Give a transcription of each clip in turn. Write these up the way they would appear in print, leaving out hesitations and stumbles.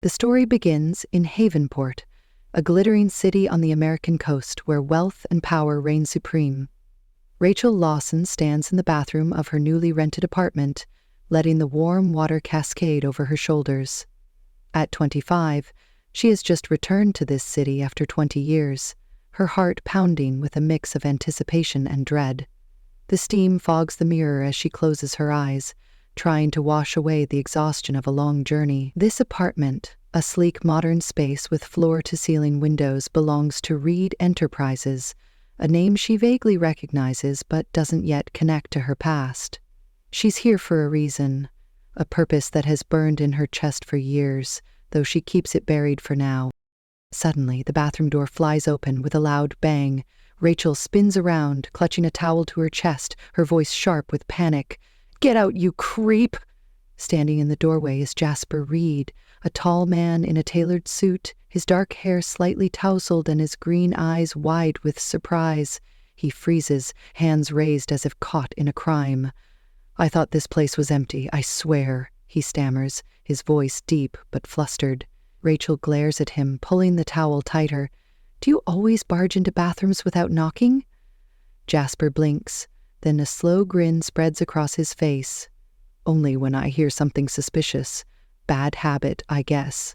The story begins in Havenport, a glittering city on the American coast where wealth and power reign supreme. Rachel Lawson stands in the bathroom of her newly rented apartment, letting the warm water cascade over her shoulders. At 25, she has just returned to this city after 20 years, her heart pounding with a mix of anticipation and dread. The steam fogs the mirror as she closes her eyes, trying to wash away the exhaustion of a long journey. This apartment, a sleek modern space with floor-to-ceiling windows, belongs to Reed Enterprises, a name she vaguely recognizes but doesn't yet connect to her past. She's here for a reason, a purpose that has burned in her chest for years, though she keeps it buried for now. Suddenly, the bathroom door flies open with a loud bang. Rachel spins around, clutching a towel to her chest, her voice sharp with panic. "Get out, you creep!" Standing in the doorway is Jasper Reed, a tall man in a tailored suit, his dark hair slightly tousled and his green eyes wide with surprise. He freezes, hands raised as if caught in a crime. "I thought this place was empty, I swear," he stammers, his voice deep but flustered. Rachel glares at him, pulling the towel tighter. "Do you always barge into bathrooms without knocking?" Jasper blinks, then a slow grin spreads across his face. "Only when I hear something suspicious. Bad habit, I guess."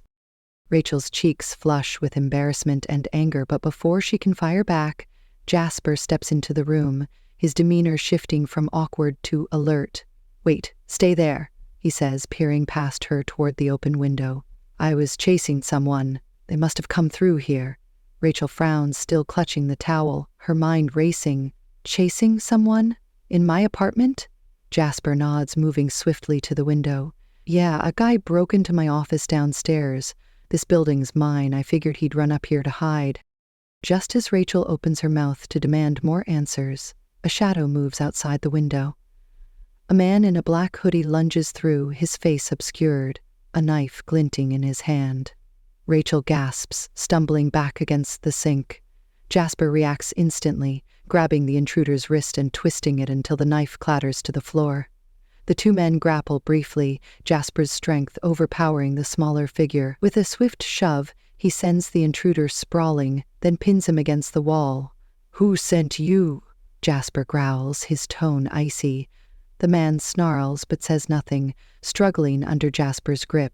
Rachel's cheeks flush with embarrassment and anger, but before she can fire back, Jasper steps into the room, his demeanor shifting from awkward to alert. "Wait, stay there," he says, peering past her toward the open window. "I was chasing someone. They must have come through here." Rachel frowns, still clutching the towel, her mind racing. "Chasing someone? In my apartment?" Jasper nods, moving swiftly to the window. "Yeah, a guy broke into my office downstairs. This building's mine. I figured he'd run up here to hide." Just as Rachel opens her mouth to demand more answers, a shadow moves outside the window. A man in a black hoodie lunges through, his face obscured, a knife glinting in his hand. Rachel gasps, stumbling back against the sink. Jasper reacts instantly, grabbing the intruder's wrist and twisting it until the knife clatters to the floor. The two men grapple briefly, Jasper's strength overpowering the smaller figure. With a swift shove, he sends the intruder sprawling, then pins him against the wall. "Who sent you?" Jasper growls, his tone icy. The man snarls but says nothing, struggling under Jasper's grip.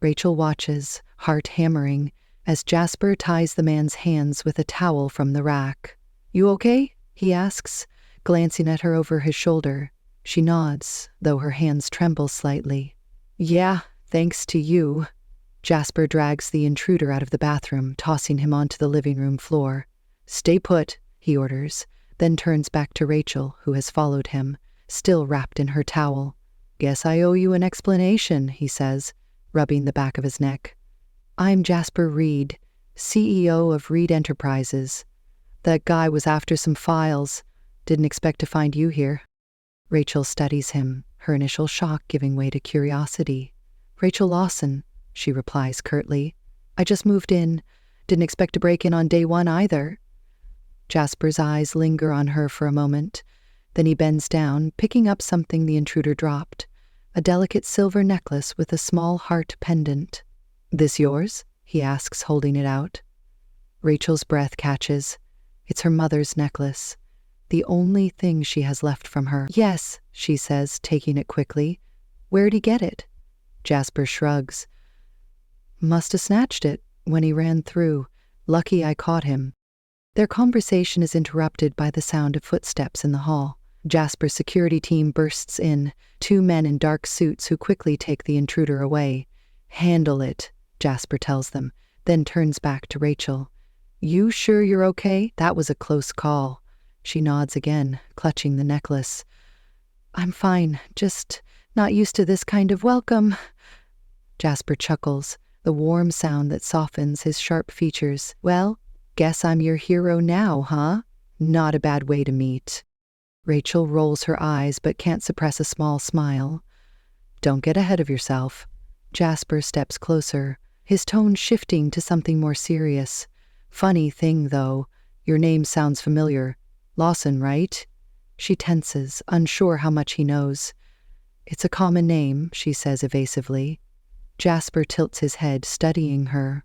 Rachel watches, heart hammering, as Jasper ties the man's hands with a towel from the rack. "You okay?" he asks, glancing at her over his shoulder. She nods, though her hands tremble slightly. "Yeah, thanks to you." Jasper drags the intruder out of the bathroom, tossing him onto the living room floor. "Stay put," he orders, then turns back to Rachel, who has followed him, still wrapped in her towel. "Guess I owe you an explanation," he says, rubbing the back of his neck. "I'm Jasper Reed, CEO of Reed Enterprises. That guy was after some files. Didn't expect to find you here." Rachel studies him, her initial shock giving way to curiosity. "Rachel Lawson," she replies curtly. "I just moved in. Didn't expect to break in on day one either." Jasper's eyes linger on her for a moment. Then he bends down, picking up something the intruder dropped, a delicate silver necklace with a small heart pendant. "This yours?" he asks, holding it out. Rachel's breath catches. It's her mother's necklace, the only thing she has left from her. "Yes," she says, taking it quickly. "Where'd he get it?" Jasper shrugs. "Must have snatched it when he ran through. Lucky I caught him." Their conversation is interrupted by the sound of footsteps in the hall. Jasper's security team bursts in, two men in dark suits who quickly take the intruder away. "Handle it," Jasper tells them, then turns back to Rachel. "You sure you're okay? That was a close call." She nods again, clutching the necklace. "I'm fine, just not used to this kind of welcome." Jasper chuckles, the warm sound that softens his sharp features. "Well, guess I'm your hero now, huh? Not a bad way to meet." Rachel rolls her eyes but can't suppress a small smile. "Don't get ahead of yourself." Jasper steps closer, his tone shifting to something more serious. "Funny thing, though, your name sounds familiar. Lawson, right?" She tenses, unsure how much he knows. "It's a common name," she says evasively. Jasper tilts his head, studying her.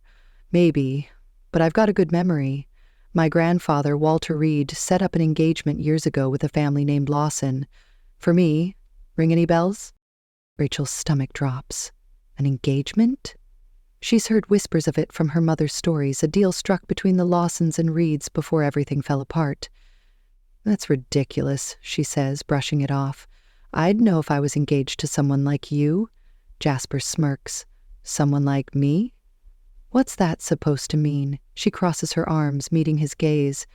Maybe, but I've got a good memory. My grandfather, Walter Reed, set up an engagement years ago with a family named Lawson. For me, ring any bells? Rachel's stomach drops. An engagement? She's heard whispers of it from her mother's stories, a deal struck between the Lawsons and Reeds before everything fell apart. That's ridiculous, she says, brushing it off. I'd know if I was engaged to someone like you. Jasper smirks. Someone like me? What's that supposed to mean? She crosses her arms, meeting his gaze.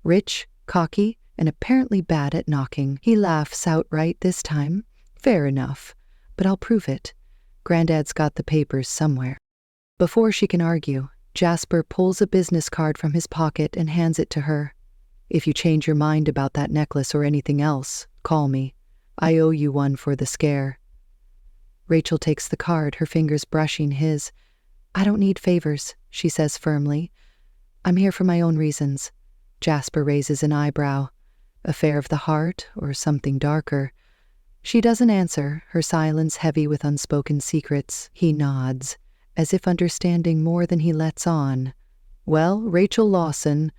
Rich, cocky, and apparently bad at knocking. He laughs outright this time. Fair enough, but I'll prove it. Granddad's got the papers somewhere. Before she can argue, Jasper pulls a business card from his pocket and hands it to her. If you change your mind about that necklace or anything else, call me. I owe you one for the scare. Rachel takes the card, her fingers brushing his. I don't need favors, she says firmly. I'm here for my own reasons. Jasper raises an eyebrow. Affair of the heart, or something darker? She doesn't answer, her silence heavy with unspoken secrets. He nods, as if understanding more than he lets on. Well, Rachel Lawson,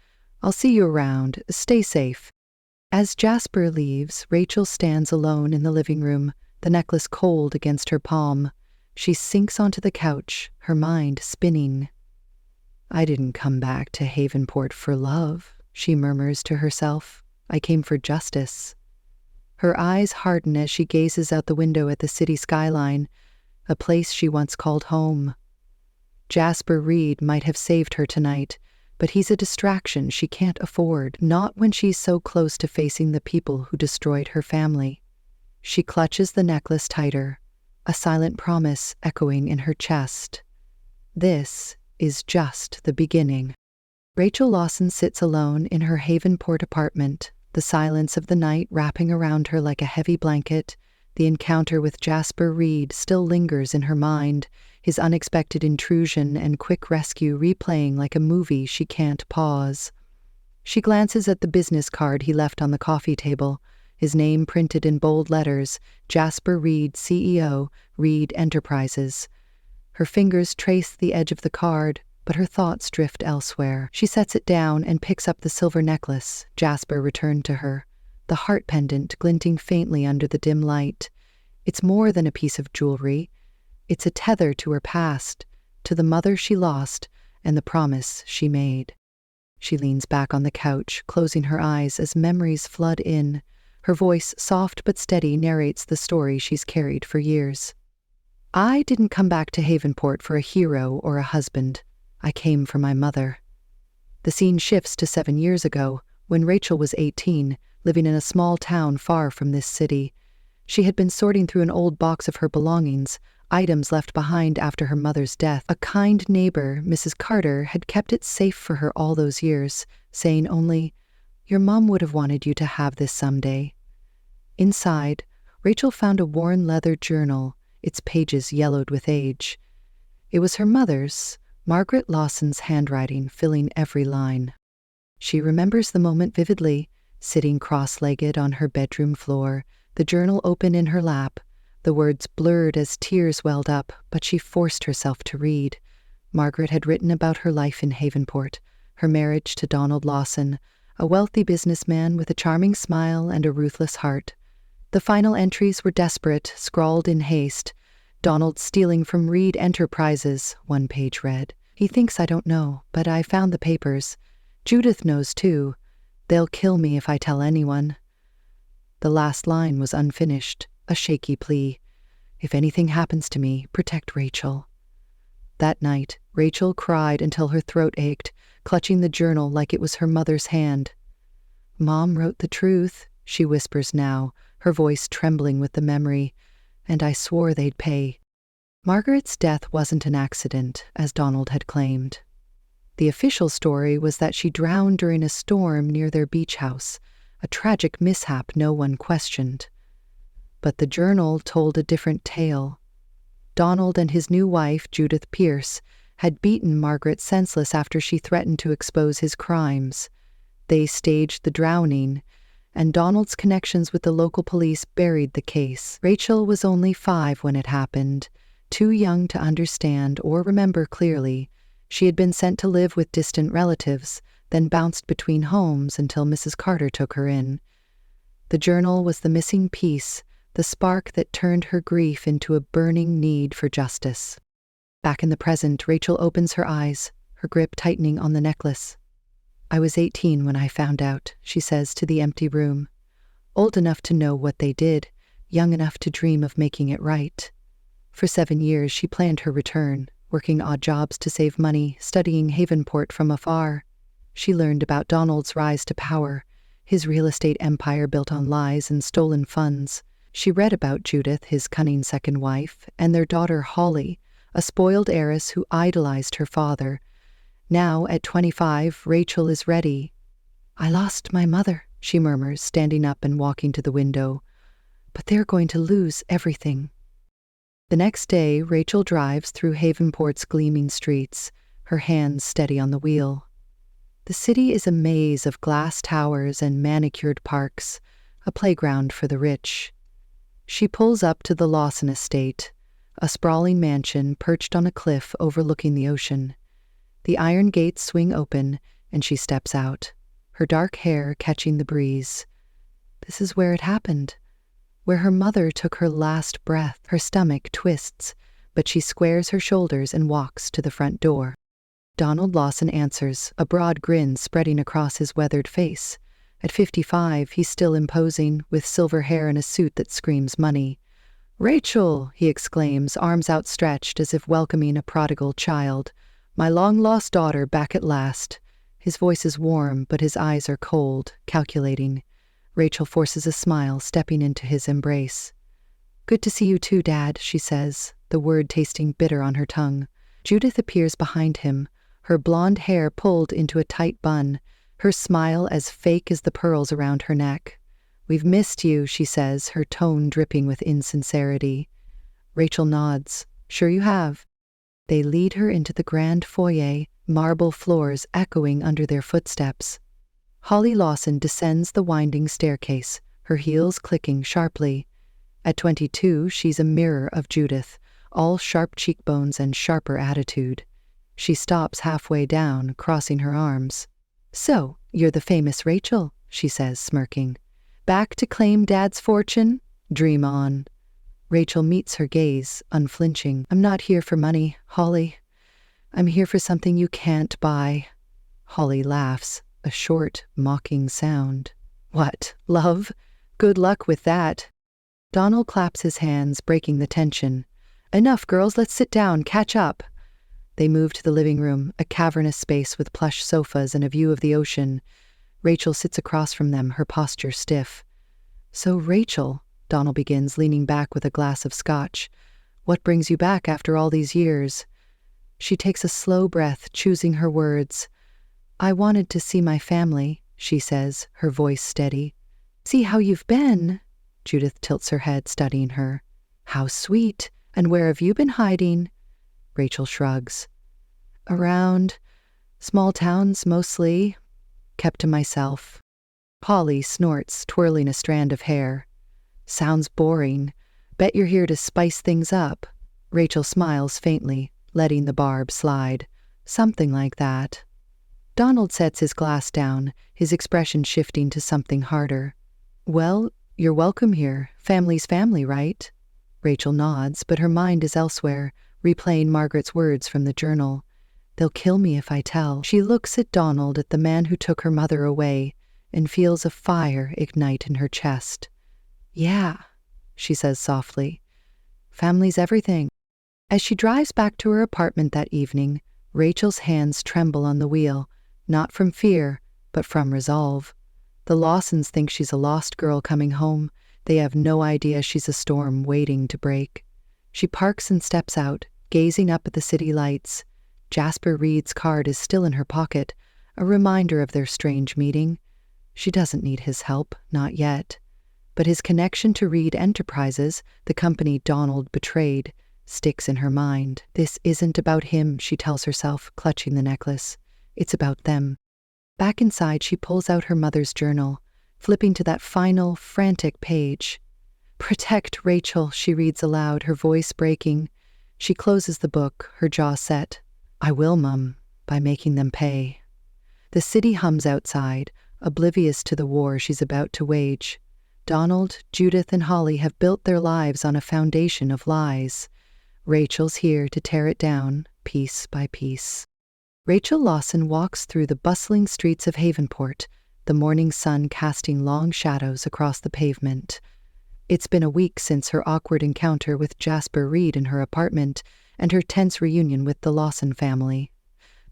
I'll see you around. Stay safe. As Jasper leaves, Rachel stands alone in the living room, the necklace cold against her palm. She sinks onto the couch, her mind spinning. I didn't come back to Havenport for love, she murmurs to herself. I came for justice. Her eyes harden as she gazes out the window at the city skyline, a place she once called home. Jasper Reed might have saved her tonight, but he's a distraction she can't afford, not when she's so close to facing the people who destroyed her family. She clutches the necklace tighter, a silent promise echoing in her chest. This is just the beginning. Rachel Lawson sits alone in her Havenport apartment, the silence of the night wrapping around her like a heavy blanket. The encounter with Jasper Reed still lingers in her mind, his unexpected intrusion and quick rescue replaying like a movie she can't pause. She glances at the business card he left on the coffee table, his name printed in bold letters, Jasper Reed, CEO, Reed Enterprises. Her fingers trace the edge of the card, but her thoughts drift elsewhere. She sets it down and picks up the silver necklace Jasper returned to her, the heart pendant glinting faintly under the dim light. It's more than a piece of jewelry. It's a tether to her past, to the mother she lost and the promise she made. She leans back on the couch, closing her eyes as memories flood in. Her voice, soft but steady, narrates the story she's carried for years. I didn't come back to Havenport for a hero or a husband. I came for my mother. The scene shifts to 7 years ago, when Rachel was 18, living in a small town far from this city. She had been sorting through an old box of her belongings, items left behind after her mother's death. A kind neighbor, Mrs. Carter, had kept it safe for her all those years, saying only, "Your mom would have wanted you to have this someday." Inside, Rachel found a worn leather journal, its pages yellowed with age. It was her mother's, Margaret Lawson's handwriting filling every line. She remembers the moment vividly, sitting cross-legged on her bedroom floor, the journal open in her lap, the words blurred as tears welled up, but she forced herself to read. Margaret had written about her life in Havenport, her marriage to Donald Lawson, a wealthy businessman with a charming smile and a ruthless heart. The final entries were desperate, scrawled in haste. Donald stealing from Reed Enterprises, one page read. He thinks I don't know, but I found the papers. Judith knows too. They'll kill me if I tell anyone. The last line was unfinished, a shaky plea. If anything happens to me, protect Rachel. That night, Rachel cried until her throat ached, clutching the journal like it was her mother's hand. Mom wrote the truth, she whispers now, her voice trembling with the memory, and I swore they'd pay. Margaret's death wasn't an accident, as Donald had claimed. The official story was that she drowned during a storm near their beach house, a tragic mishap no one questioned. But the journal told a different tale. Donald and his new wife, Judith Pierce, had beaten Margaret senseless after she threatened to expose his crimes. They staged the drowning, and Donald's connections with the local police buried the case. Rachel was only 5 when it happened. Too young to understand or remember clearly, she had been sent to live with distant relatives, then bounced between homes until Mrs. Carter took her in. The journal was the missing piece, the spark that turned her grief into a burning need for justice. Back in the present, Rachel opens her eyes, her grip tightening on the necklace. "I was 18 when I found out," she says to the empty room. "Old enough to know what they did, young enough to dream of making it right." For 7 years she planned her return, working odd jobs to save money, studying Havenport from afar. She learned about Donald's rise to power, his real estate empire built on lies and stolen funds. She read about Judith, his cunning second wife, and their daughter Holly, a spoiled heiress who idolized her father. Now, at 25, Rachel is ready. "I lost my mother," she murmurs, standing up and walking to the window. "But they're going to lose everything." The next day, Rachel drives through Havenport's gleaming streets, her hands steady on the wheel. The city is a maze of glass towers and manicured parks, a playground for the rich. She pulls up to the Lawson estate, a sprawling mansion perched on a cliff overlooking the ocean. The iron gates swing open, and she steps out, her dark hair catching the breeze. This is where it happened, where her mother took her last breath. Her stomach twists, but she squares her shoulders and walks to the front door. Donald Lawson answers, a broad grin spreading across his weathered face. At 55, he's still imposing, with silver hair and a suit that screams money. "Rachel," he exclaims, arms outstretched as if welcoming a prodigal child. "My long-lost daughter back at last." His voice is warm, but his eyes are cold, calculating. Rachel forces a smile, stepping into his embrace. "Good to see you too, Dad," she says, the word tasting bitter on her tongue. Judith appears behind him, her blonde hair pulled into a tight bun, her smile as fake as the pearls around her neck. "We've missed you," she says, her tone dripping with insincerity. Rachel nods. "Sure you have." They lead her into the grand foyer, marble floors echoing under their footsteps. Holly Lawson descends the winding staircase, her heels clicking sharply. At 22, she's a mirror of Judith, all sharp cheekbones and sharper attitude. She stops halfway down, crossing her arms. "So, you're the famous Rachel," she says, smirking. "Back to claim Dad's fortune? Dream on." Rachel meets her gaze, unflinching. "I'm not here for money, Holly. I'm here for something you can't buy." Holly laughs, a short, mocking sound. "What, love? Good luck with that." Donald claps his hands, breaking the tension. "Enough, girls, let's sit down, catch up." They move to the living room, a cavernous space with plush sofas and a view of the ocean. Rachel sits across from them, her posture stiff. "So, Rachel," Donald begins, leaning back with a glass of scotch, "what brings you back after all these years?" She takes a slow breath, choosing her words. "I wanted to see my family," she says, her voice steady. "See how you've been?" Judith tilts her head, studying her. "How sweet. And where have you been hiding?" Rachel shrugs. "Around. Small towns, mostly. Kept to myself." Holly snorts, twirling a strand of hair. "Sounds boring. Bet you're here to spice things up." Rachel smiles faintly, letting the barb slide. "Something like that." Donald sets his glass down, his expression shifting to something harder. "Well, you're welcome here. Family's family, right?" Rachel nods, but her mind is elsewhere, replaying Margaret's words from the journal. "They'll kill me if I tell." She looks at Donald, at the man who took her mother away, and feels a fire ignite in her chest. "Yeah," she says softly. "Family's everything." As she drives back to her apartment that evening, Rachel's hands tremble on the wheel, not from fear, but from resolve. The Lawsons think she's a lost girl coming home. They have no idea she's a storm waiting to break. She parks and steps out, gazing up at the city lights. Jasper Reed's card is still in her pocket, a reminder of their strange meeting. She doesn't need his help, not yet. But his connection to Reed Enterprises, the company Donald betrayed, sticks in her mind. This isn't about him, she tells herself, clutching the necklace. It's about them. Back inside, she pulls out her mother's journal, flipping to that final, frantic page. "Protect Rachel," she reads aloud, her voice breaking. She closes the book, her jaw set. I will, Mum, by making them pay. The city hums outside, oblivious to the war she's about to wage. Donald, Judith, and Holly have built their lives on a foundation of lies. Rachel's here to tear it down, piece by piece. Rachel Lawson walks through the bustling streets of Havenport, the morning sun casting long shadows across the pavement. It's been a week since her awkward encounter with Jasper Reed in her apartment and her tense reunion with the Lawson family.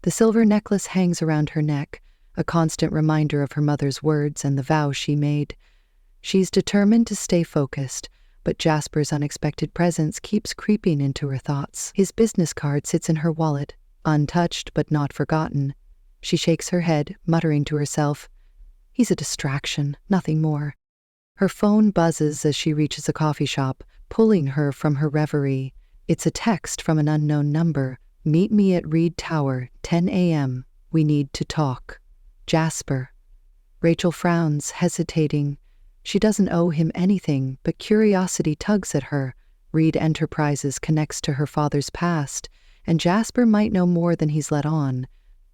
The silver necklace hangs around her neck, a constant reminder of her mother's words and the vow she made. She's determined to stay focused, but Jasper's unexpected presence keeps creeping into her thoughts. His business card sits in her wallet, untouched but not forgotten. She shakes her head, muttering to herself, "He's a distraction, nothing more." Her phone buzzes as she reaches a coffee shop, pulling her from her reverie. It's a text from an unknown number. "Meet me at Reed Tower, 10 a.m. We need to talk. Jasper." Rachel frowns, hesitating. She doesn't owe him anything, but curiosity tugs at her. Reed Enterprises connects to her father's past, and Jasper might know more than he's let on.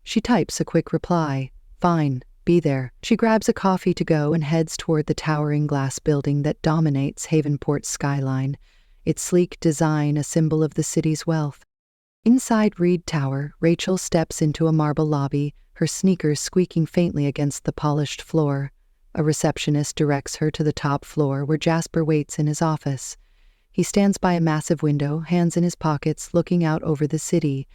She types a quick reply. Fine. Be there. She grabs a coffee to go and heads toward the towering glass building that dominates Havenport's skyline, its sleek design a symbol of the city's wealth. Inside Reed Tower, Rachel steps into a marble lobby, her sneakers squeaking faintly against the polished floor. A receptionist directs her to the top floor where Jasper waits in his office. He stands by a massive window, hands in his pockets, looking out over the city.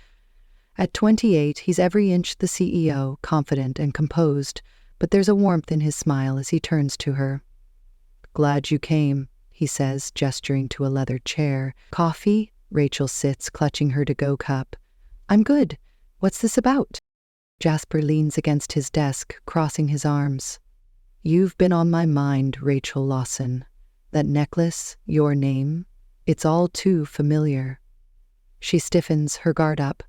At 28, he's every inch the CEO, confident and composed, but there's a warmth in his smile as he turns to her. "Glad you came," he says, gesturing to a leather chair. "Coffee?" Rachel sits, clutching her to-go cup. "I'm good. What's this about?" Jasper leans against his desk, crossing his arms. "You've been on my mind, Rachel Lawson. That necklace, your name, it's all too familiar." She stiffens, her guard up.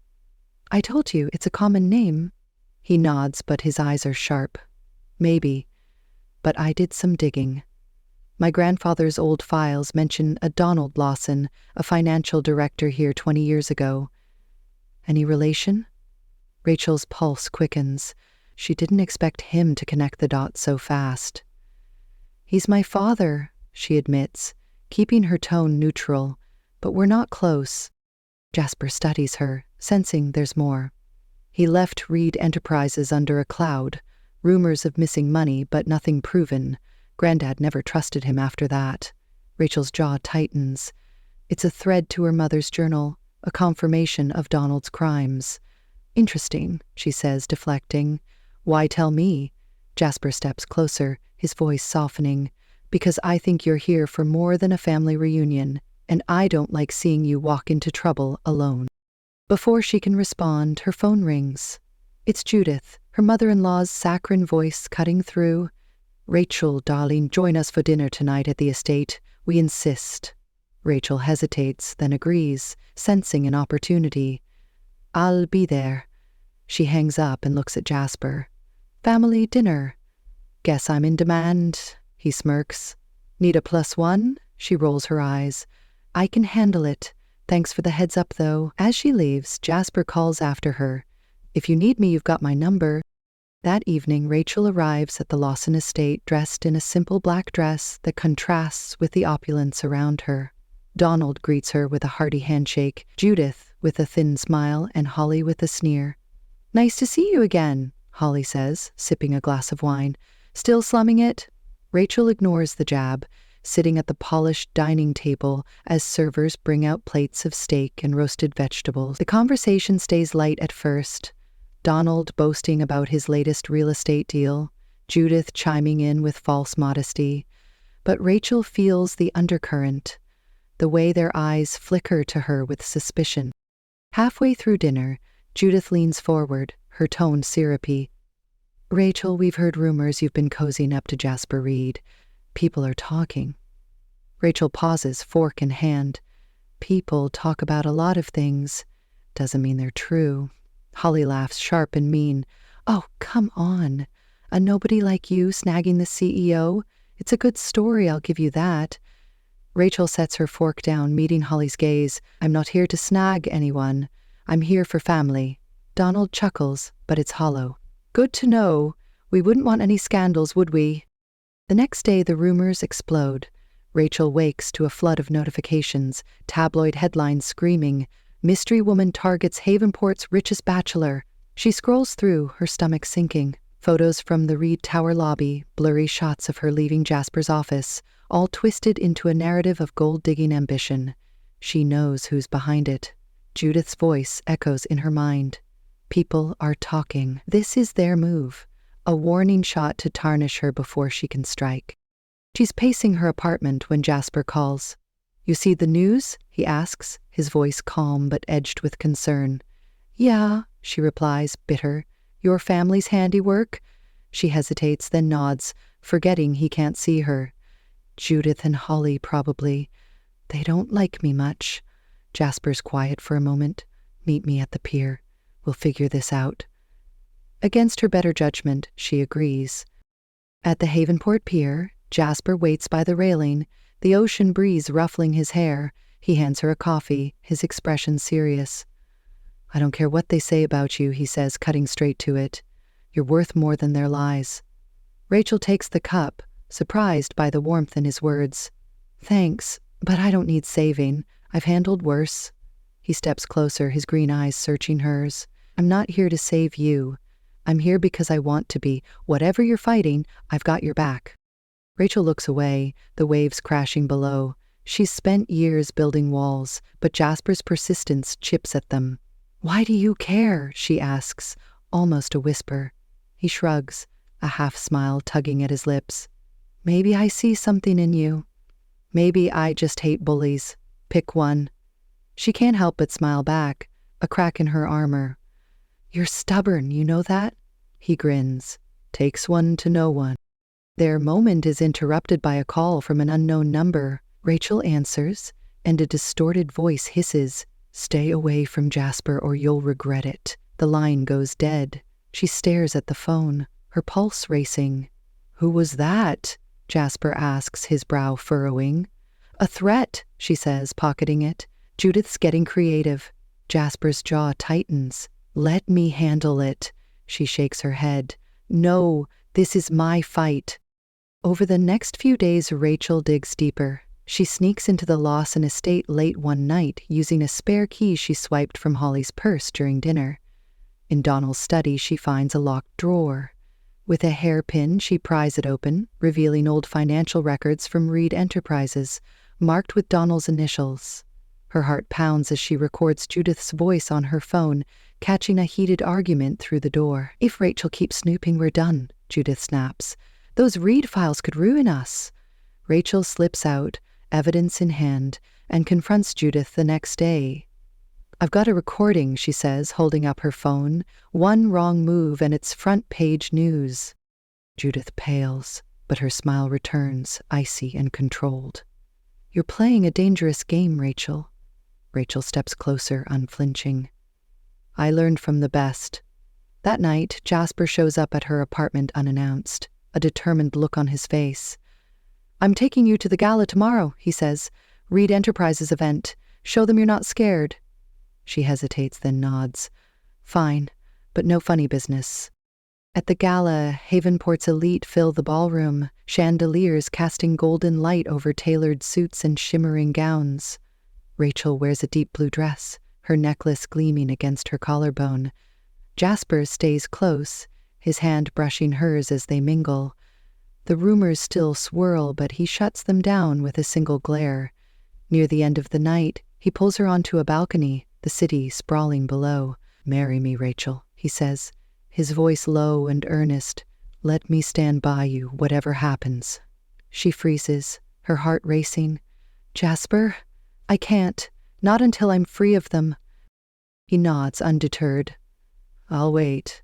"I told you, it's a common name." He nods, but his eyes are sharp. "Maybe, but I did some digging. My grandfather's old files mention a Donald Lawson, a financial director here 20 years ago. Any relation?" Rachel's pulse quickens. She didn't expect him to connect the dots so fast. "He's my father," she admits, keeping her tone neutral, "but we're not close." Jasper studies her, sensing there's more. He left Reed Enterprises under a cloud, rumors of missing money but nothing proven. Granddad never trusted him after that. Rachel's jaw tightens. It's a thread to her mother's journal, a confirmation of Donald's crimes. "Interesting," she says, deflecting. "Why tell me?" Jasper steps closer, his voice softening. "Because I think you're here for more than a family reunion, and I don't like seeing you walk into trouble alone." Before she can respond, her phone rings. It's Judith, her mother-in-law's saccharine voice cutting through. "Rachel, darling, join us for dinner tonight at the estate. We insist." Rachel hesitates, then agrees, sensing an opportunity. "I'll be there." She hangs up and looks at Jasper. "Family dinner. Guess I'm in demand," he smirks. "Need a +1?" She rolls her eyes. "I can handle it. Thanks for the heads up, though." As she leaves, Jasper calls after her. "If you need me, you've got my number." That evening, Rachel arrives at the Lawson estate dressed in a simple black dress that contrasts with the opulence around her. Donald greets her with a hearty handshake, Judith with a thin smile, and Holly with a sneer. "Nice to see you again," Holly says, sipping a glass of wine. "Still slumming it?" Rachel ignores the jab, sitting at the polished dining table as servers bring out plates of steak and roasted vegetables. The conversation stays light at first. Donald boasting about his latest real estate deal, Judith chiming in with false modesty. But Rachel feels the undercurrent, the way their eyes flicker to her with suspicion. Halfway through dinner, Judith leans forward, her tone syrupy. "Rachel, we've heard rumors you've been cozying up to Jasper Reed. People are talking." Rachel pauses, fork in hand. "People talk about a lot of things. Doesn't mean they're true." Holly laughs, sharp and mean. "Oh, come on. A nobody like you snagging the CEO? It's a good story, I'll give you that." Rachel sets her fork down, meeting Holly's gaze. I'm not here to snag anyone. I'm here for family. Donald chuckles, but it's hollow. Good to know. We wouldn't want any scandals, would we? The next day, the rumors explode. Rachel wakes to a flood of notifications, tabloid headlines screaming, "Mystery woman targets Havenport's richest bachelor." She scrolls through, her stomach sinking. Photos from the Reed Tower lobby, blurry shots of her leaving Jasper's office, all twisted into a narrative of gold-digging ambition. She knows who's behind it. Judith's voice echoes in her mind. People are talking. This is their move. A warning shot to tarnish her before she can strike. She's pacing her apartment when Jasper calls. "You see the news?" he asks, his voice calm but edged with concern. "Yeah," she replies, bitter. "Your family's handiwork?" She hesitates, then nods, forgetting he can't see her. "Judith and Holly, probably. They don't like me much." Jasper's quiet for a moment. "Meet me at the pier. We'll figure this out." Against her better judgment, she agrees. At the Havenport Pier, Jasper waits by the railing, the ocean breeze ruffling his hair. He hands her a coffee, his expression serious. "I don't care what they say about you," he says, cutting straight to it. "You're worth more than their lies." Rachel takes the cup, surprised by the warmth in his words. "Thanks, but I don't need saving. I've handled worse." He steps closer, his green eyes searching hers. "I'm not here to save you. I'm here because I want to be. Whatever you're fighting, I've got your back." Rachel looks away, the waves crashing below. She's spent years building walls, but Jasper's persistence chips at them. "Why do you care?" she asks, almost a whisper. He shrugs, a half-smile tugging at his lips. "Maybe I see something in you. Maybe I just hate bullies. Pick one." She can't help but smile back, a crack in her armor. "You're stubborn, you know that?" He grins. "Takes one to know one." Their moment is interrupted by a call from an unknown number. Rachel answers, and a distorted voice hisses, "Stay away from Jasper or you'll regret it." The line goes dead. She stares at the phone, her pulse racing. "Who was that?" Jasper asks, his brow furrowing. "A threat," she says, pocketing it. "Judith's getting creative." Jasper's jaw tightens. "Let me handle it." She shakes her head. "No, this is my fight." Over the next few days, Rachel digs deeper. She sneaks into the Lawson estate late one night, using a spare key she swiped from Holly's purse during dinner. In Donald's study, she finds a locked drawer. With a hairpin, she pries it open, revealing old financial records from Reed Enterprises, marked with Donald's initials. Her heart pounds as she records Judith's voice on her phone, catching a heated argument through the door. "If Rachel keeps snooping, we're done," Judith snaps. "Those Reed files could ruin us." Rachel slips out, evidence in hand, and confronts Judith the next day. "I've got a recording," she says, holding up her phone. "One wrong move and it's front-page news." Judith pales, but her smile returns, icy and controlled. "You're playing a dangerous game, Rachel." Rachel steps closer, unflinching. "I learned from the best." That night, Jasper shows up at her apartment unannounced, a determined look on his face. "I'm taking you to the gala tomorrow," he says. "Reed Enterprises event. Show them you're not scared." She hesitates, then nods. "Fine, but no funny business." At the gala, Havenport's elite fill the ballroom, chandeliers casting golden light over tailored suits and shimmering gowns. Rachel wears a deep blue dress, her necklace gleaming against her collarbone. Jasper stays close, his hand brushing hers as they mingle. The rumors still swirl, but he shuts them down with a single glare. Near the end of the night, he pulls her onto a balcony, the city sprawling below. "Marry me, Rachel," he says, his voice low and earnest. "Let me stand by you, whatever happens." She freezes, her heart racing. "Jasper? I can't. Not until I'm free of them." He nods, undeterred. "I'll wait.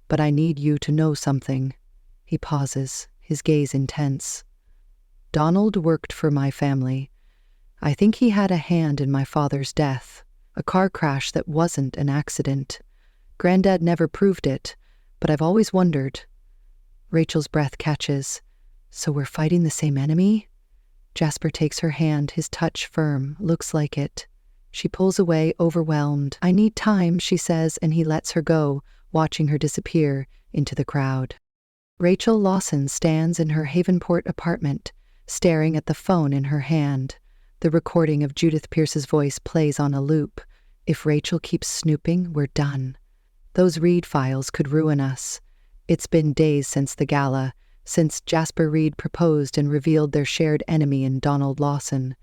But I need you to know something." He pauses, his gaze intense. "Donald worked for my family. I think he had a hand in my father's death, a car crash that wasn't an accident. Granddad never proved it, but I've always wondered." Rachel's breath catches. "So we're fighting the same enemy?" Jasper takes her hand, his touch firm. Looks like it. She pulls away, overwhelmed. I need time, she says, and he lets her go, watching her disappear into the crowd. Rachel Lawson stands in her Havenport apartment, staring at the phone in her hand. The recording of Judith Pierce's voice plays on a loop. If Rachel keeps snooping, we're done. Those Reed files could ruin us. It's been days since the gala, since Jasper Reed proposed and revealed their shared enemy in Donald Lawson.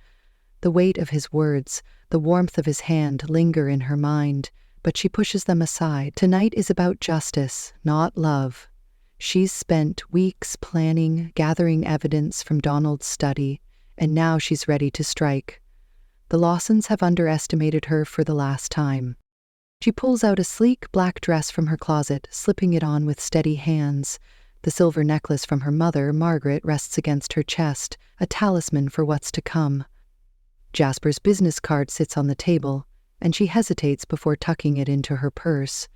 The weight of his words, the warmth of his hand linger in her mind, but she pushes them aside. Tonight is about justice, not love. She's spent weeks planning, gathering evidence from Donald's study, and now she's ready to strike. The Lawsons have underestimated her for the last time. She pulls out a sleek black dress from her closet, slipping it on with steady hands. The silver necklace from her mother, Margaret, rests against her chest, a talisman for what's to come. Jasper's business card sits on the table, and she hesitates before tucking it into her purse.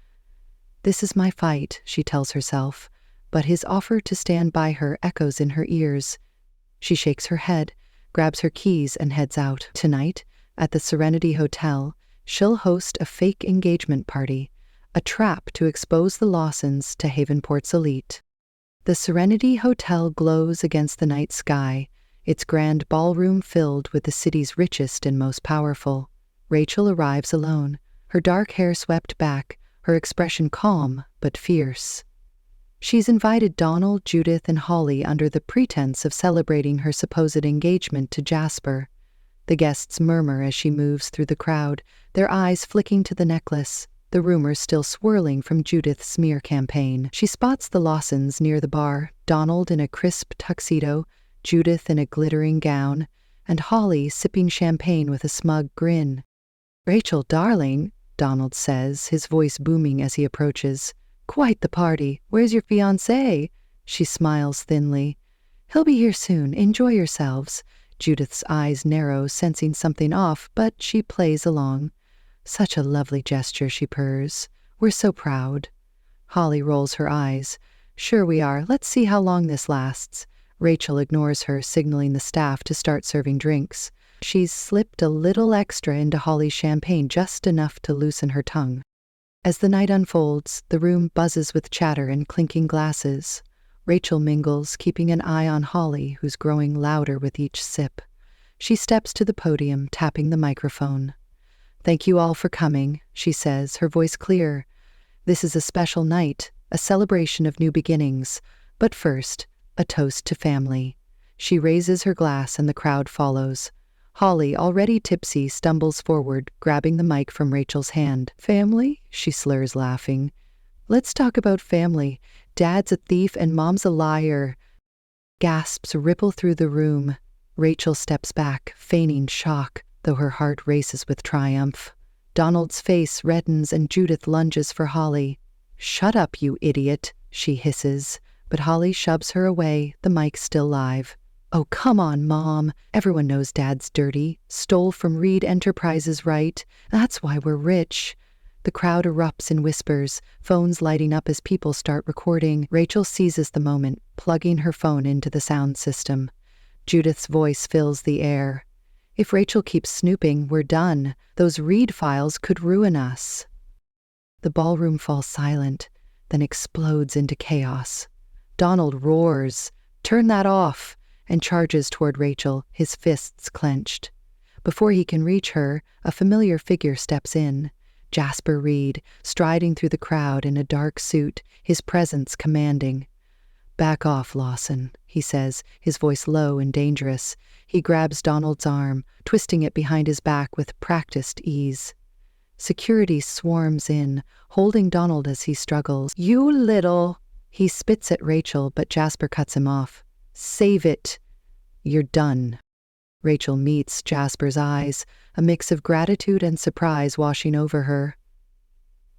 This is my fight, she tells herself, but his offer to stand by her echoes in her ears. She shakes her head, grabs her keys, and heads out. Tonight, at the Serenity Hotel, she'll host a fake engagement party, a trap to expose the Lawsons to Havenport's elite. The Serenity Hotel glows against the night sky, its grand ballroom filled with the city's richest and most powerful. Rachel arrives alone, her dark hair swept back, her expression calm but fierce. She's invited Donald, Judith, and Holly under the pretense of celebrating her supposed engagement to Jasper. The guests murmur as she moves through the crowd, their eyes flicking to the necklace, the rumors still swirling from Judith's smear campaign. She spots the Lawsons near the bar, Donald in a crisp tuxedo, Judith in a glittering gown, and Holly sipping champagne with a smug grin. "Rachel, darling," Donald says, his voice booming as he approaches. "Quite the party. Where's your fiancé?" She smiles thinly. "He'll be here soon. Enjoy yourselves." Judith's eyes narrow, sensing something off, but she plays along. "Such a lovely gesture," she purrs. "We're so proud." Holly rolls her eyes. "Sure we are. Let's see how long this lasts." Rachel ignores her, signaling the staff to start serving drinks. She's slipped a little extra into Holly's champagne, just enough to loosen her tongue. As the night unfolds, the room buzzes with chatter and clinking glasses. Rachel mingles, keeping an eye on Holly, who's growing louder with each sip. She steps to the podium, tapping the microphone. "Thank you all for coming," she says, her voice clear. "This is a special night, a celebration of new beginnings. But first, a toast to family." She raises her glass and the crowd follows. Holly, already tipsy, stumbles forward, grabbing the mic from Rachel's hand. "Family?" she slurs, laughing. "Let's talk about family. Dad's a thief and Mom's a liar." Gasps ripple through the room. Rachel steps back, feigning shock, though her heart races with triumph. Donald's face reddens and Judith lunges for Holly. "Shut up, you idiot," she hisses, but Holly shoves her away, the mic still live. "Oh, come on, Mom. Everyone knows Dad's dirty. Stole from Reed Enterprises, right? That's why we're rich." The crowd erupts in whispers, phones lighting up as people start recording. Rachel seizes the moment, plugging her phone into the sound system. Judith's voice fills the air. "If Rachel keeps snooping, we're done. Those Reed files could ruin us." The ballroom falls silent, then explodes into chaos. Donald roars, "Turn that off!" and charges toward Rachel, his fists clenched. Before he can reach her, a familiar figure steps in. Jasper Reed, striding through the crowd in a dark suit, his presence commanding. "Back off, Lawson," he says, his voice low and dangerous. He grabs Donald's arm, twisting it behind his back with practiced ease. Security swarms in, holding Donald as he struggles. "You little—" He spits at Rachel, but Jasper cuts him off. "Save it. You're done." Rachel meets Jasper's eyes, a mix of gratitude and surprise washing over her.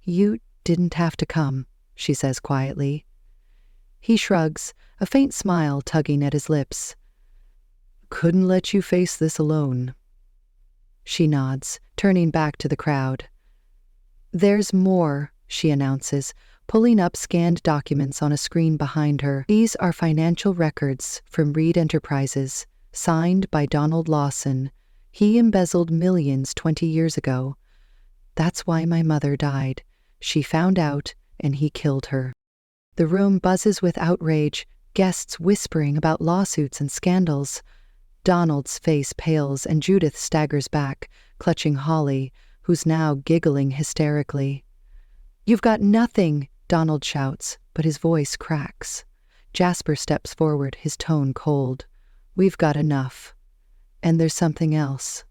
"You didn't have to come," she says quietly. He shrugs, a faint smile tugging at his lips. "Couldn't let you face this alone." She nods, turning back to the crowd. "There's more," she announces, pulling up scanned documents on a screen behind her. "These are financial records from Reed Enterprises, signed by Donald Lawson. He embezzled millions 20 years ago. That's why my mother died. She found out, and he killed her. The room buzzes with outrage, guests whispering about lawsuits and scandals. Donald's face pales and Judith staggers back, clutching Holly, who's now giggling hysterically. "You've got nothing," Donald shouts, but his voice cracks. Jasper steps forward, his tone cold. "We've got enough. And there's something else.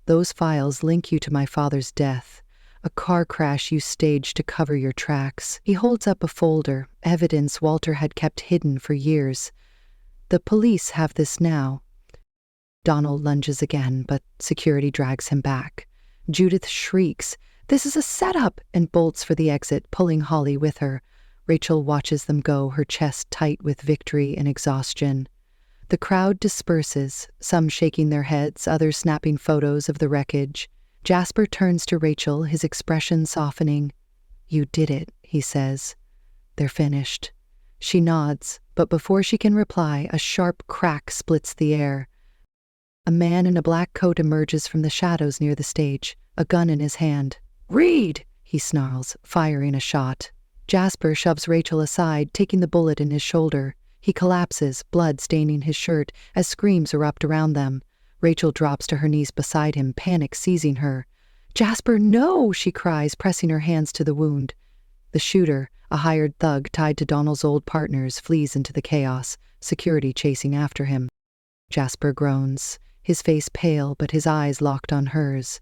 Those files link you to my father's death. A car crash you staged to cover your tracks." He holds up a folder, evidence Walter had kept hidden for years. "The police have this now." Donald lunges again, but security drags him back. Judith shrieks, "This is a setup!" and bolts for the exit, pulling Holly with her. Rachel watches them go, her chest tight with victory and exhaustion. The crowd disperses, some shaking their heads, others snapping photos of the wreckage. Jasper turns to Rachel, his expression softening. "You did it," he says. "They're finished." She nods, but before she can reply, a sharp crack splits the air. A man in a black coat emerges from the shadows near the stage, a gun in his hand. "Read!" he snarls, firing a shot. Jasper shoves Rachel aside, taking the bullet in his shoulder. He collapses, blood staining his shirt, as screams erupt around them. Rachel drops to her knees beside him, panic seizing her. "Jasper, no!" she cries, pressing her hands to the wound. The shooter, a hired thug tied to Donald's old partners, flees into the chaos, security chasing after him. Jasper groans, his face pale but his eyes locked on hers.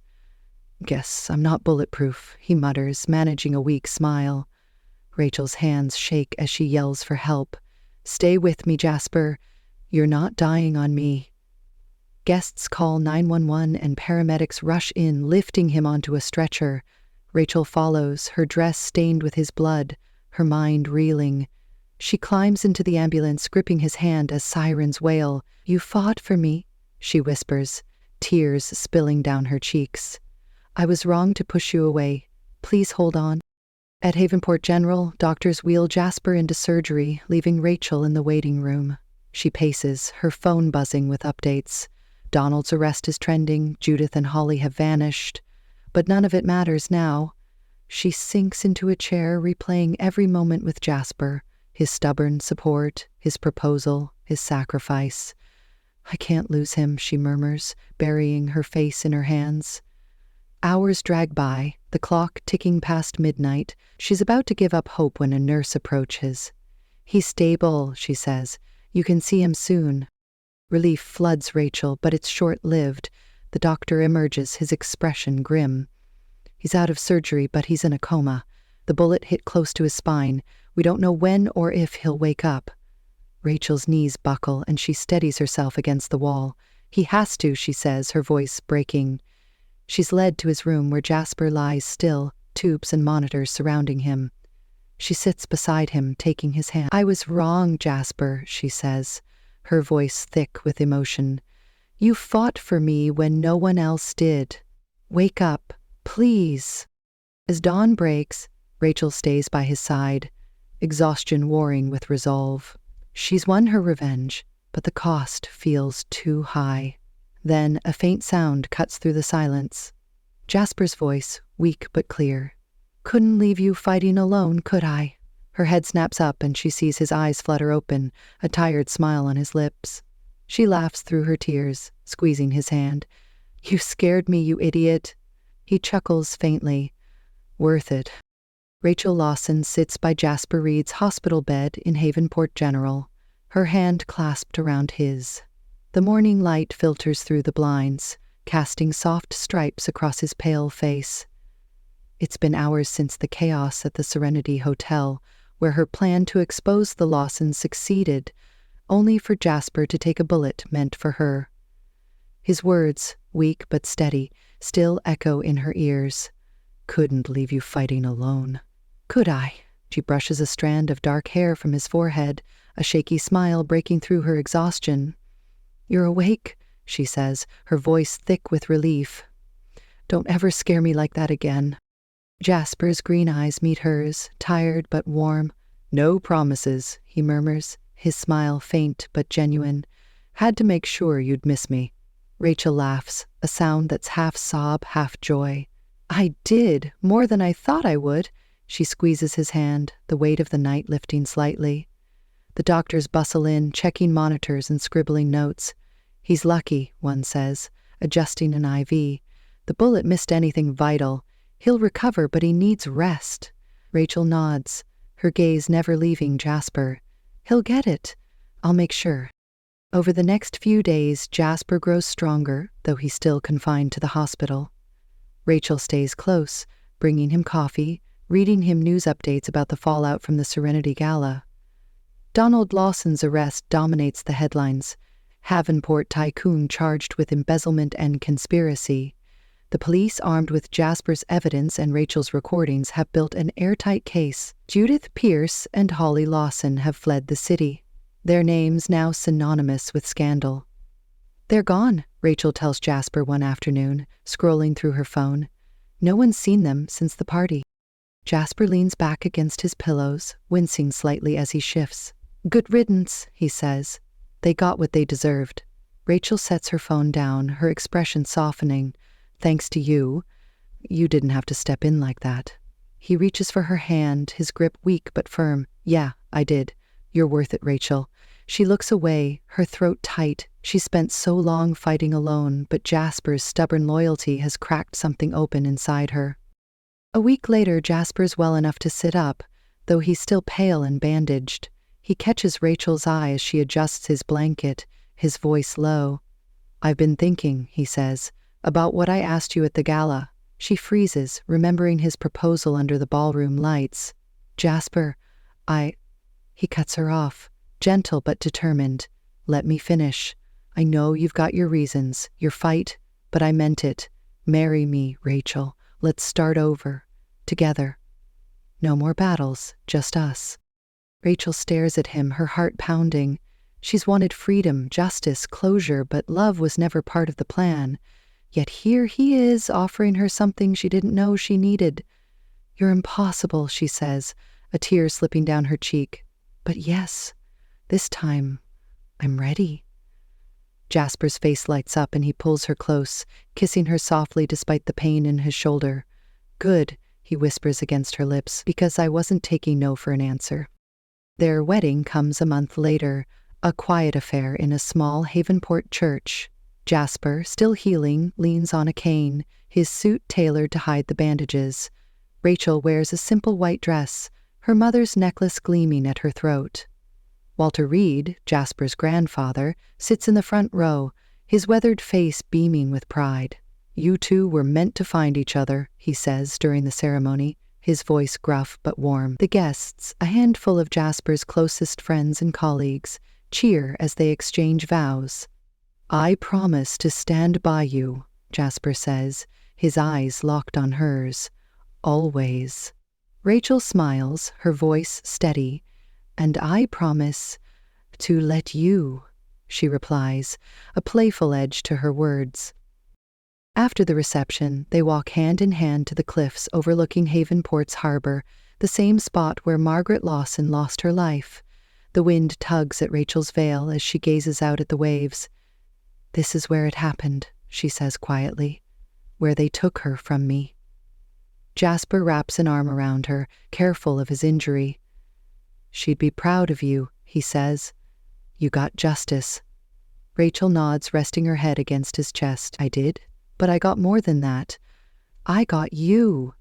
"Guess I'm not bulletproof," he mutters, managing a weak smile. Rachel's hands shake as she yells for help. "Stay with me, Jasper. You're not dying on me." Guests call 911 and paramedics rush in, lifting him onto a stretcher. Rachel follows, her dress stained with his blood, her mind reeling. She climbs into the ambulance, gripping his hand as sirens wail. "You fought for me," she whispers, tears spilling down her cheeks. "I was wrong to push you away. Please hold on." At Havenport General, doctors wheel Jasper into surgery, leaving Rachel in the waiting room. She paces, her phone buzzing with updates. Donald's arrest is trending, Judith and Holly have vanished. But none of it matters now. She sinks into a chair, replaying every moment with Jasper, his stubborn support, his proposal, his sacrifice. "I can't lose him," she murmurs, burying her face in her hands. Hours drag by, the clock ticking past midnight. She's about to give up hope when a nurse approaches. "He's stable," she says. "You can see him soon." Relief floods Rachel, but it's short-lived. The doctor emerges, his expression grim. "He's out of surgery, but he's in a coma. The bullet hit close to his spine. We don't know when or if he'll wake up." Rachel's knees buckle, and she steadies herself against the wall. "He has to," she says, her voice breaking. She's led to his room where Jasper lies still, tubes and monitors surrounding him. She sits beside him, taking his hand. "I was wrong, Jasper," she says, her voice thick with emotion. "You fought for me when no one else did. Wake up, please." As dawn breaks, Rachel stays by his side, exhaustion warring with resolve. She's won her revenge, but the cost feels too high. Then a faint sound cuts through the silence. Jasper's voice, weak but clear. "Couldn't leave you fighting alone, could I?" Her head snaps up and she sees his eyes flutter open, a tired smile on his lips. She laughs through her tears, squeezing his hand. "You scared me, you idiot." He chuckles faintly. "Worth it." Rachel Lawson sits by Jasper Reed's hospital bed in Havenport General, her hand clasped around his. The morning light filters through the blinds, casting soft stripes across his pale face. It's been hours since the chaos at the Serenity Hotel, where her plan to expose the Lawsons succeeded, only for Jasper to take a bullet meant for her. His words, weak but steady, still echo in her ears. "Couldn't leave you fighting alone." "Could I?" She brushes a strand of dark hair from his forehead, a shaky smile breaking through her exhaustion. "You're awake," she says, her voice thick with relief. "Don't ever scare me like that again." Jasper's green eyes meet hers, tired but warm. "No promises," he murmurs, his smile faint but genuine. Had to make sure you'd miss me. Rachel laughs, a sound that's half sob, half joy. I did, more than I thought I would. She squeezes his hand, the weight of the night lifting slightly. The doctors bustle in, checking monitors and scribbling notes. He's lucky, one says, adjusting an IV. The bullet missed anything vital. He'll recover, but he needs rest. Rachel nods, her gaze never leaving Jasper. He'll get it. I'll make sure. Over the next few days, Jasper grows stronger, though he's still confined to the hospital. Rachel stays close, bringing him coffee, reading him news updates about the fallout from the Serenity Gala. Donald Lawson's arrest dominates the headlines. Havenport tycoon charged with embezzlement and conspiracy. The police, armed with Jasper's evidence and Rachel's recordings, have built an airtight case. Judith Pierce and Holly Lawson have fled the city, their names now synonymous with scandal. They're gone, Rachel tells Jasper one afternoon, scrolling through her phone. No one's seen them since the party. Jasper leans back against his pillows, wincing slightly as he shifts. Good riddance, he says. They got what they deserved. Rachel sets her phone down, her expression softening. Thanks to you. You didn't have to step in like that. He reaches for her hand, his grip weak but firm. Yeah, I did. You're worth it, Rachel. She looks away, her throat tight. She spent so long fighting alone, but Jasper's stubborn loyalty has cracked something open inside her. A week later, Jasper's well enough to sit up, though he's still pale and bandaged. He catches Rachel's eye as she adjusts his blanket, his voice low. I've been thinking, he says, about what I asked you at the gala. She freezes, remembering his proposal under the ballroom lights. Jasper, He cuts her off, gentle but determined. Let me finish. I know you've got your reasons, your fight, but I meant it. Marry me, Rachel. Let's start over. Together. No more battles, just us. Rachel stares at him, her heart pounding. She's wanted freedom, justice, closure, but love was never part of the plan. Yet here he is, offering her something she didn't know she needed. You're impossible, she says, a tear slipping down her cheek. But yes, this time, I'm ready. Jasper's face lights up and he pulls her close, kissing her softly despite the pain in his shoulder. Good, he whispers against her lips, because I wasn't taking no for an answer. Their wedding comes a month later, a quiet affair in a small Havenport church. Jasper, still healing, leans on a cane, his suit tailored to hide the bandages. Rachel wears a simple white dress, her mother's necklace gleaming at her throat. Walter Reed, Jasper's grandfather, sits in the front row, his weathered face beaming with pride. You two were meant to find each other, he says during the ceremony, his voice gruff but warm. The guests, a handful of Jasper's closest friends and colleagues, cheer as they exchange vows. I promise to stand by you, Jasper says, his eyes locked on hers. Always. Rachel smiles, her voice steady. And I promise to let you, she replies, a playful edge to her words. After the reception, they walk hand in hand to the cliffs overlooking Havenport's harbor, the same spot where Margaret Lawson lost her life. The wind tugs at Rachel's veil as she gazes out at the waves. This is where it happened, she says quietly, where they took her from me. Jasper wraps an arm around her, careful of his injury. She'd be proud of you, he says. You got justice. Rachel nods, resting her head against his chest. I did, but I got more than that. I got you.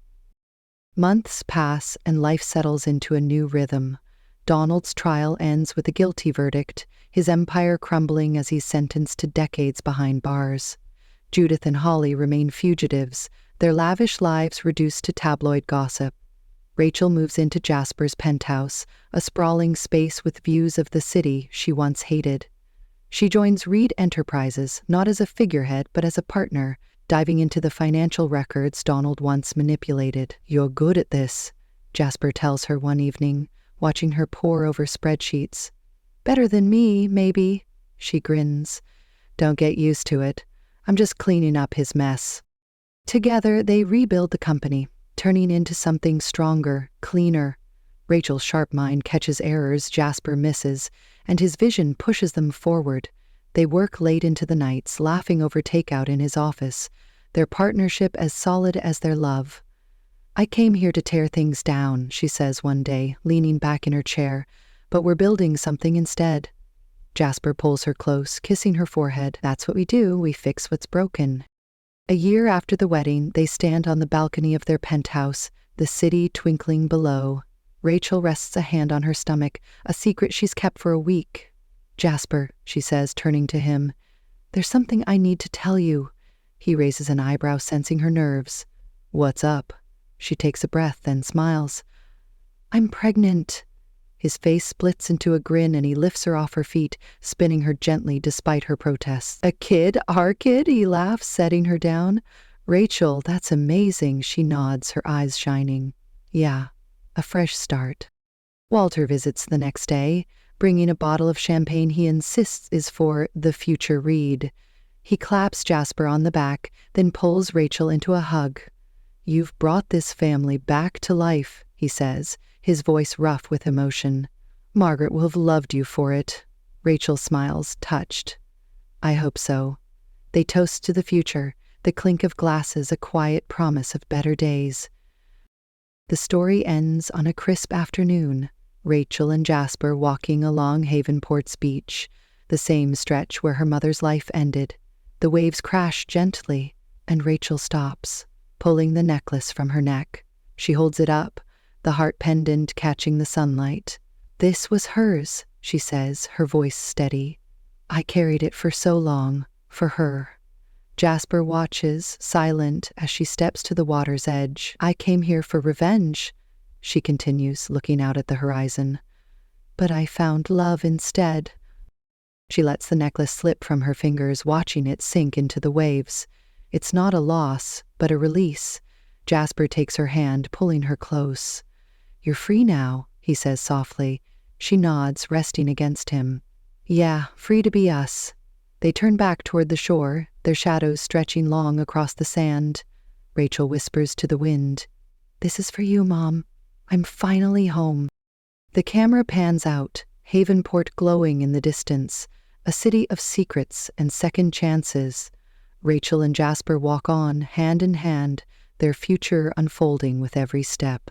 Months pass and life settles into a new rhythm. Donald's trial ends with a guilty verdict, his empire crumbling as he's sentenced to decades behind bars. Judith and Holly remain fugitives, their lavish lives reduced to tabloid gossip. Rachel moves into Jasper's penthouse, a sprawling space with views of the city she once hated. She joins Reed Enterprises, not as a figurehead but as a partner, diving into the financial records Donald once manipulated. You're good at this, Jasper tells her one evening, watching her pore over spreadsheets. Better than me, maybe, she grins. Don't get used to it. I'm just cleaning up his mess. Together, they rebuild the company, turning into something stronger, cleaner. Rachel's sharp mind catches errors Jasper misses, and his vision pushes them forward. They work late into the nights, laughing over takeout in his office, their partnership as solid as their love. "I came here to tear things down," she says one day, leaning back in her chair, "but we're building something instead." Jasper pulls her close, kissing her forehead. "That's what we do, we fix what's broken." A year after the wedding, they stand on the balcony of their penthouse, the city twinkling below. Rachel rests a hand on her stomach, a secret she's kept for a week. "Jasper," she says, turning to him, "there's something I need to tell you." He raises an eyebrow, sensing her nerves. "What's up?" She takes a breath, then smiles. "I'm pregnant." His face splits into a grin and he lifts her off her feet, spinning her gently despite her protests. "A kid? Our kid?" he laughs, setting her down. "Rachel, that's amazing." She nods, her eyes shining. "Yeah, a fresh start." Walter visits the next day, bringing a bottle of champagne he insists is for the future Reed. He claps Jasper on the back, then pulls Rachel into a hug. "You've brought this family back to life," he says, his voice rough with emotion. "Margaret will have loved you for it." Rachel smiles, touched. "I hope so." They toast to the future, the clink of glasses a quiet promise of better days. The story ends on a crisp afternoon, Rachel and Jasper walking along Havenport's beach, the same stretch where her mother's life ended. The waves crash gently, and Rachel stops, pulling the necklace from her neck. She holds it up, the heart pendant catching the sunlight. "This was hers," she says, her voice steady. "I carried it for so long, for her." Jasper watches, silent, as she steps to the water's edge. "I came here for revenge," she continues, looking out at the horizon. "But I found love instead." She lets the necklace slip from her fingers, watching it sink into the waves. It's not a loss, but a release. Jasper takes her hand, pulling her close. "You're free now," he says softly. She nods, resting against him. "Yeah, free to be us." They turn back toward the shore, their shadows stretching long across the sand. Rachel whispers to the wind, "This is for you, Mom. I'm finally home." The camera pans out, Havenport glowing in the distance, a city of secrets and second chances. Rachel and Jasper walk on, hand in hand, their future unfolding with every step.